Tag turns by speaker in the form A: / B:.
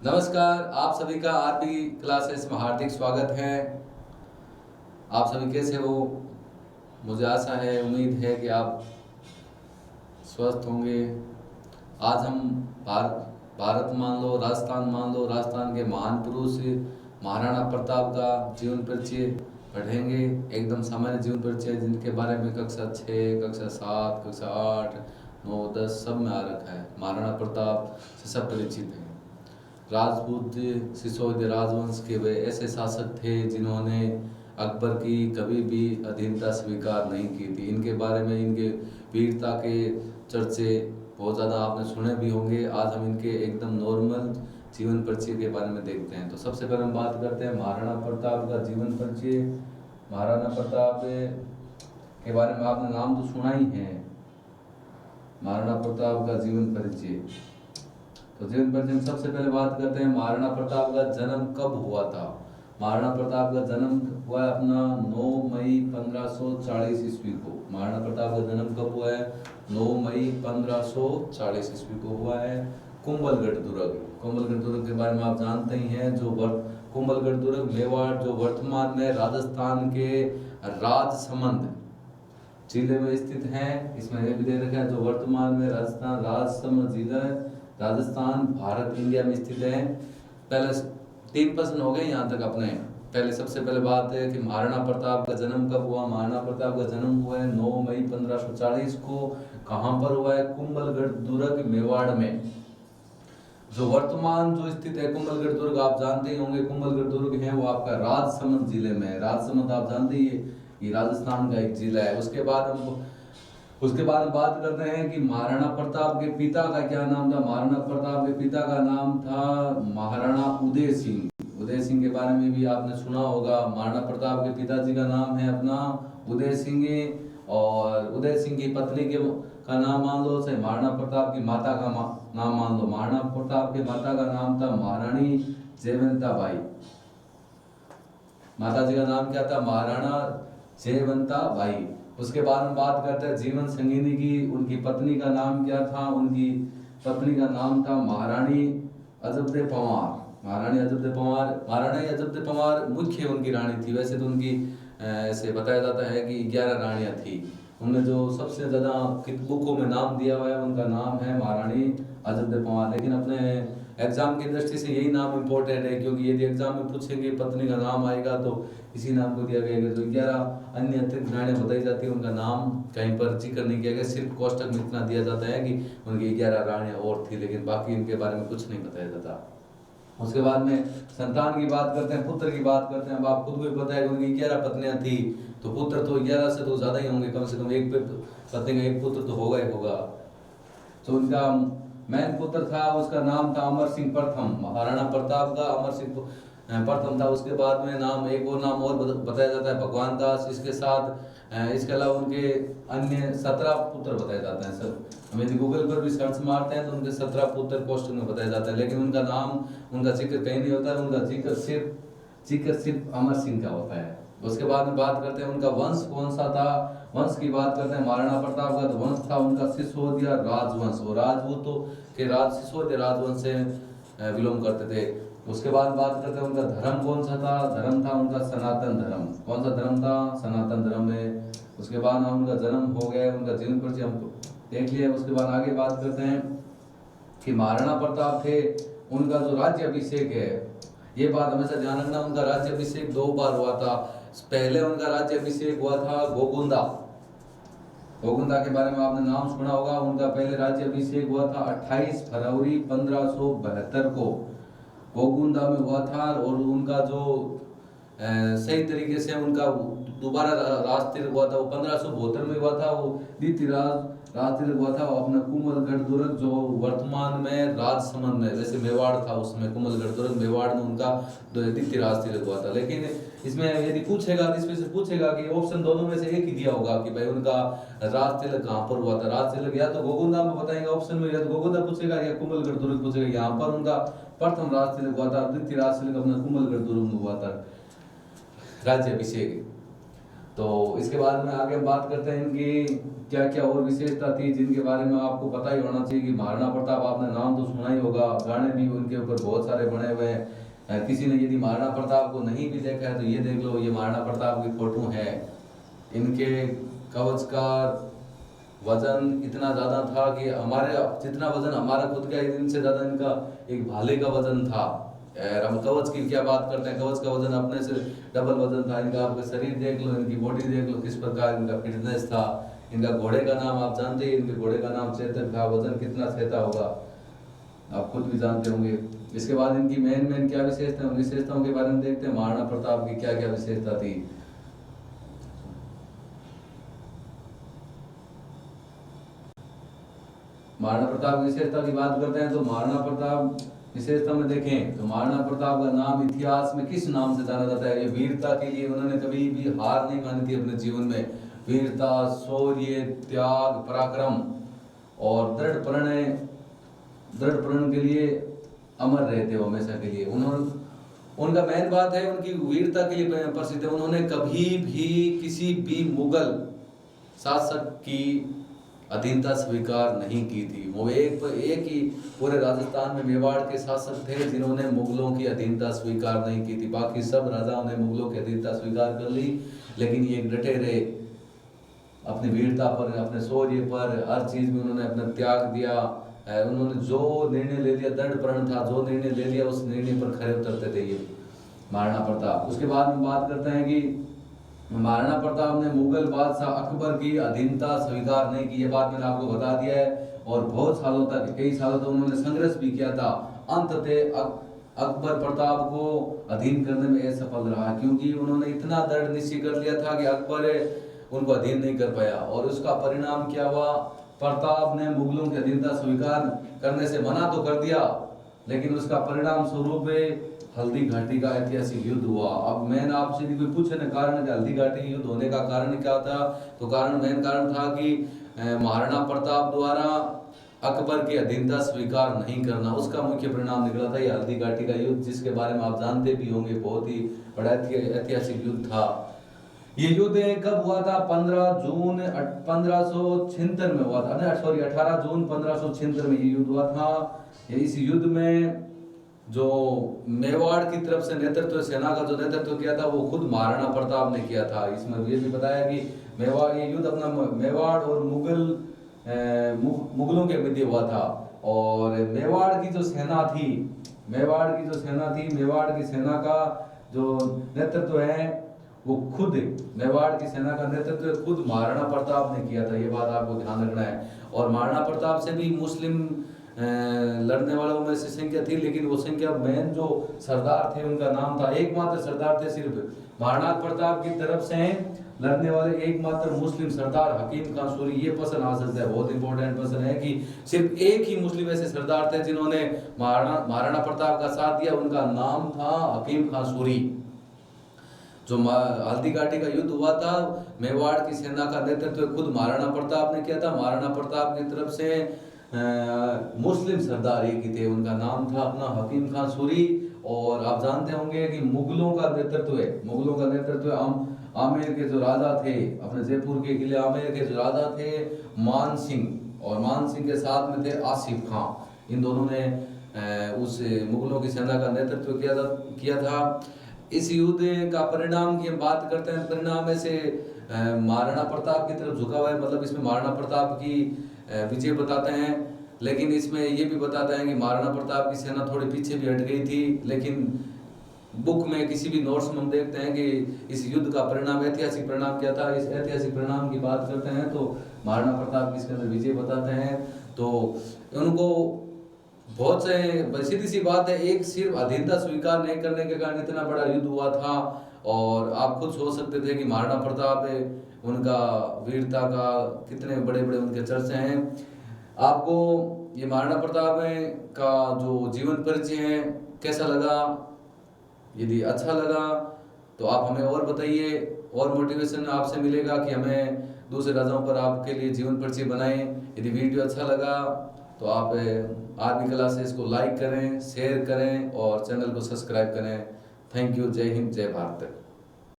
A: नमस्कार, आप सभी का आरबी क्लासेस में हार्दिक स्वागत है। आप सभी कैसे हो? मुझे आशा है, उम्मीद है कि आप स्वस्थ होंगे। आज हम भारत मान लो, राजस्थान मान लो, राजस्थान के महान पुरुष महाराणा प्रताप का जीवन परिचय पढ़ेंगे। एकदम सामान्य जीवन परिचय जिनके बारे में कक्षा 6, कक्षा 7, कक्षा 8, 9, 10 सब में आ रखा है। महाराणा प्रताप से सब परिचित हैं। राजपूत सिसोदिया राजवंश के वे ऐसे शासक थे जिन्होंने अकबर की कभी भी अधीनता स्वीकार नहीं की थी। इनके बारे में, इनके वीरता के चर्चे बहुत ज़्यादा आपने सुने भी होंगे। आज हम इनके एकदम नॉर्मल जीवन परिचय के बारे में देखते हैं। तो सबसे पहले हम बात करते हैं महाराणा प्रताप का जीवन परिचय। महाराणा प्रताप के बारे में आपने नाम तो सुना ही है। महाराणा प्रताप का जीवन परिचय, तो जीवन परिचय में सबसे पहले बात करते हैं महाराणा प्रताप का जन्म कब हुआ था। महाराणा प्रताप का जन्म हुआ है अपना 9 मई 1540 ईस्वी को। महाराणा प्रताप का जन्म कब हुआ है? 9 मई 1540 ईस्वी को हुआ है कुंभलगढ़ दुर्ग। कुंभलगढ़ दुर्ग के बारे में आप जानते ही हैं। कुंभलगढ़ दुर्ग मेवाड़, जो वर्तमान में राजस्थान के राजसमंद जिले में स्थित है। इसमें यह भी दे रखा है, जो वर्तमान में राजस्थान राजसमंद जिला है, राजस्थान भारत इंडिया में स्थित है। पहले 3 प्रश्न हो गए यहाँ तक अपने। पहले सबसे पहले बात है कि महाराणा प्रताप का जन्म कब हुआ। महाराणा प्रताप का जन्म हुआ है 9 मई 1540 को। कहाँ पर हुआ है? कुंभलगढ़ दुर्ग मेवाड़ में, जो वर्तमान जो स्थित है। कुंभलगढ़ दुर्ग आप जानते ही होंगे। कुंभलगढ़ दुर्ग है वो आपका राजसमंद जिले में है। राजसमंद आप जानते ही है, ये राजस्थान का एक जिला है। उसके बाद हम बात करते हैं कि महाराणा प्रताप के पिता का क्या नाम था। महाराणा प्रताप के पिता का नाम था महाराणा उदय सिंह। उदय सिंह के बारे में भी आपने सुना होगा। महाराणा प्रताप के पिताजी का नाम है अपना उदय सिंह, और उदय सिंह की पत्नी का नाम मान लो, चाहे महाराणा प्रताप की माता का नाम मान लो। महाराणा प्रताप की माता का नाम था महारानी जयवंता बाई। माता जी का नाम क्या था? महाराणा जयवंता बाई। उसके बाद हम बात करते हैं जीवन संगिनी की। उनकी पत्नी का नाम क्या था? उनकी पत्नी का नाम था महारानी अजबदे पंवार। महारानी अजबदे पंवार, महारानी अजबदे पंवार मुख्य उनकी रानी थी। वैसे तो उनकी ऐसे बताया जाता है कि 11 रानियां थी। उनमें जो सबसे ज़्यादा बुकों में नाम दिया हुआ है उनका नाम है महारानी अजबदे पंवार। लेकिन अपने एग्जाम की दृष्टि से यही नाम इम्पोर्टेंट है, क्योंकि यदि एग्जाम में पूछेंगे पत्नी का नाम आएगा तो इसी नाम को दिया गया। जो 11 अन्य अतिरिक्त रानियां बताई जाती है, उनका नाम कहीं पर जिक्र नहीं किया गया। सिर्फ कोष्टक में इतना दिया जाता है कि उनकी 11 रानियां और थी, लेकिन बाकी इनके बारे में कुछ नहीं बताया जाता। उसके बाद में संतान की बात करते हैं, पुत्र की बात करते हैं। अब आप खुद को भी पता है कि उनकी 11 पत्नियां थी, तो पुत्र तो 11 से तो ज्यादा ही होंगे। कम से कम एक पत्नी का एक पुत्र तो होगा ही होगा। तो उनका मैन पुत्र था, उसका नाम था अमर सिंह प्रथम। महाराणा प्रताप का अमर सिंह प्रथम था। उसके बाद में नाम एक और नाम और बताया जाता है भगवान दास। इसके साथ इसके अलावा उनके अन्य 17 पुत्र बताए जाते हैं। सर हम यदि गूगल पर भी सर्च मारते हैं तो उनके 17 पुत्र कोष्टक में बताया जाता है, लेकिन उनका नाम, उनका जिक्र कहीं नहीं होता है। उनका जिक्र सिर्फ अमर सिंह का होता है। उसके बाद में बात करते हैं उनका वंश कौन सा था। वंश की बात करते हैं महाराणा प्रताप का वंश था उनका सिसोदिया राजवंश। वो राजपूतों के सिसोदिया राजवंश से बिलोंग करते थे। उसके बाद बात करते हैं उनका धर्म कौन सा था। धर्म था उनका सनातन धर्म। कौन सा धर्म था? सनातन धर्म में। उसके बाद उनका जन्म हो गया, उनका जीवन परिचय हम देख लिया। उसके बाद आगे बात करते हैं कि महाराणा प्रताप थे, उनका जो राज्य अभिषेक है, ये बात हमेशा ध्यान रखना, उनका राज्य अभिषेक 2 बार हुआ था। पहले उनका राज्य अभिषेक हुआ था गोगुंदा के बारे में आपने नाम सुना होगा। उनका पहले राज्य अभिषेक हुआ था 28 फरवरी 1572 को गोगुंदा में हुआ था। और उनका जो सही तरीके से उनका दोबारा राज तिलक हुआ था वो 1572 में हुआ था। वो द्वितीय राज तिलक हुआ था अपना कुंभलगढ़ दुर्ग, जो वर्तमान में राजसमंद में, वैसे मेवाड़ था उसमें, कुंभलगढ़ दुर्ग मेवाड़ में उनका द्वितीय राज तिलक हुआ था। लेकिन इसमें यदि पूछेगा तो इसमें से पूछेगा कि ऑप्शन दोनों में से एक ही दिया होगा कि भाई उनका राज तिलक कहाँ पर हुआ था। राज तिलक या तो गोगुंदा में बताएंगे ऑप्शन में, या तो गोगुंदा पूछेगा या कुंभलगढ़ दुर्ग पूछेगा। यहाँ पर उनका प्रथम राज तिलक हुआ था, द्वितीय राज तिलक अपना कुंभलगढ़ दुर्ग में हुआ था राज्य अभिषेक। तो इसके बाद में आगे हम बात करते हैं इनकी क्या क्या और विशेषता थी जिनके बारे में आपको पता ही होना चाहिए कि महाराणा प्रताप आपने नाम तो सुना ही होगा, गाने भी उनके ऊपर बहुत सारे बने हुए हैं। किसी ने यदि महाराणा प्रताप को नहीं भी देखा है तो ये देख लो, ये महाराणा प्रताप की फोटो है। इनके कवच का वजन इतना ज़्यादा था कि हमारे जितना वजन हमारा खुद का, इनसे ज़्यादा इनका एक भाले का वजन था। हम कवच की क्या बात करते हैं, कवच का वजन अपने से डबल वजन था इनका। आपका शरीर देख लो, इनकी बॉडी देख लो, किस प्रकार इनका फिटनेस था। इनका घोड़े का नाम आप जानते हैं, इनके घोड़े का नाम चेतक था। वजन कितना सहता होगा आप खुद भी जानते होंगे। इसके बाद इनकी मेन क्या विशेषताओं के बारे में देखते हैं। महाराणा प्रताप की क्या क्या विशेषता थी। महाराणा प्रताप की विशेषता की बात करते हैं तो महाराणा प्रताप विशेषता में देखें तो महाराणा प्रताप का नाम इतिहास में किस नाम से जाना जाता है। ये वीरता के लिए उन्होंने कभी भी हार नहीं मानी थी अपने जीवन में। वीरता, शौर्य, त्याग, पराक्रम और दृढ़ प्रण के लिए अमर रहते हो हमेशा के लिए। उनका मेन बात है उनकी वीरता के लिए प्रसिद्ध है। उन्होंने कभी भी किसी भी मुगल शासक की अधीनता स्वीकार नहीं की थी। वो एक ही पूरे राजस्थान में मेवाड़ के शासक थे जिन्होंने मुगलों की अधीनता स्वीकार नहीं की थी। बाकी सब राजाओं ने मुगलों की अधीनता स्वीकार कर ली, लेकिन ये डटे रहे अपनी वीरता पर, अपने शौर्य पर। हर चीज में उन्होंने अपना त्याग दिया। उन्होंने जो निर्णय ले लिया, दृढ़ प्रण था, जो निर्णय ले लिया उस निर्णय पर खरे उतरते थे ये महाराणा प्रताप। उसके बाद हम बात करते हैं कि महाराणा प्रताप ने मुगल बादशाह अकबर की अधीनता स्वीकार नहीं की। ये बात मैंने आपको बता दिया है। और बहुत सालों तक, कई सालों तक उन्होंने संघर्ष भी किया था। अंततः अकबर प्रताप को अधीन करने में असफल रहा, क्योंकि उन्होंने इतना दृढ़ निश्चय कर लिया था कि अकबर उनको अधीन नहीं कर पाया। और उसका परिणाम क्या हुआ, प्रताप ने मुगलों की अधीनता स्वीकार करने से मना तो कर दिया, लेकिन उसका परिणाम स्वरूप हल्दी घाटी का ऐतिहासिक युद्ध हुआ। अब मैंने आपसे भी कोई पूछे ना कारण कि हल्दी घाटी युद्ध होने का कारण क्या था, तो मेन कारण था कि महाराणा प्रताप द्वारा अकबर की अधीनता स्वीकार नहीं करना, उसका मुख्य परिणाम निकला था ये हल्दी घाटी का युद्ध, जिसके बारे में आप जानते भी होंगे। बहुत ही बड़ा ऐतिहासिक युद्ध था। ये युद्ध कब हुआ था? 15 जून 1576 में हुआ था। सॉरी 18 जून 1576 में ये युद्ध हुआ था। इस युद्ध में जो मेवाड़ की तरफ से नेतृत्व, सेना का जो नेतृत्व किया था वो खुद महाराणा प्रताप ने किया था। इसमें ये भी बताया कि मेवाड़, ये युद्ध अपना मेवाड़ और मुगलों के मध्य हुआ था। और मेवाड़ की जो सेना थी, मेवाड़ की सेना का जो नेतृत्व है वो खुद, मेवाड़ की सेना का नेतृत्व खुद महाराणा प्रताप ने किया था। ये बात आपको ध्यान रखना है। और महाराणा प्रताप से भी मुस्लिम लड़ने वालों में से संख्या थी, लेकिन वो संख्या मेन जो सरदार थे उनका नाम था, एकमात्र सरदार थे सिर्फ महाराणा प्रताप की तरफ से लड़ने वाले एकमात्र मुस्लिम सरदार हकीम खान सूरी। ये पर्सन आ सकता है, बहुत इंपॉर्टेंट पर्सन है कि सिर्फ एक ही मुस्लिम ऐसे सरदार थे जिन्होंने महाराणा प्रताप का साथ दिया। उनका नाम था हकीम खान सूरी। जो हल्दी घाटी का युद्ध हुआ था, मेवाड़ की सेना का नेतृत्व खुद महाराणा प्रताप ने किया था। महाराणा प्रताप की तरफ से मुस्लिम सरदार एक ही थे, उनका नाम था अपना हकीम खान सूरी। और आप जानते होंगे कि मुगलों का नेतृत्व आमेर के जो राजा थे, अपने जयपुर के किले आमेर के जो राजा थे मान सिंह, और मान सिंह के साथ में थे आसिफ खान। इन दोनों ने उस मुगलों की सेना का नेतृत्व किया था। इस युद्ध का परिणाम की हम बात करते हैं, परिणाम ऐसे महाराणा प्रताप की तरफ झुका हुआ है। मतलब इसमें महाराणा प्रताप की विजय बताते हैं, लेकिन इसमें ये भी बताते हैं कि महाराणा प्रताप की सेना थोड़ी पीछे भी हट गई थी। लेकिन बुक में किसी भी नोट्स में हम देखते हैं कि इस युद्ध का परिणाम, ऐतिहासिक परिणाम क्या था। इस ऐतिहासिक परिणाम की बात करते हैं तो महाराणा प्रताप की इसके अंदर विजय बताते हैं। तो उनको बहुत से, सीधी सी बात है, एक सिर्फ अधीनता स्वीकार नहीं करने के कारण इतना बड़ा युद्ध हुआ था। और आप खुद सोच सकते थे कि महाराणा प्रताप है, उनका वीरता का कितने बड़े बड़े उनके चर्चे हैं। आपको ये महाराणा प्रताप का जो जीवन परिचय है कैसा लगा? यदि अच्छा लगा तो आप हमें और बताइए, और मोटिवेशन आपसे मिलेगा कि हमें दूसरे राजाओं पर आपके लिए जीवन परिचय बनाएं। यदि वीडियो अच्छा लगा तो आप आर्मी क्लासेस को लाइक करें, शेयर करें और चैनल को सब्सक्राइब करें। Thank you. जय हिंद, जय भारत।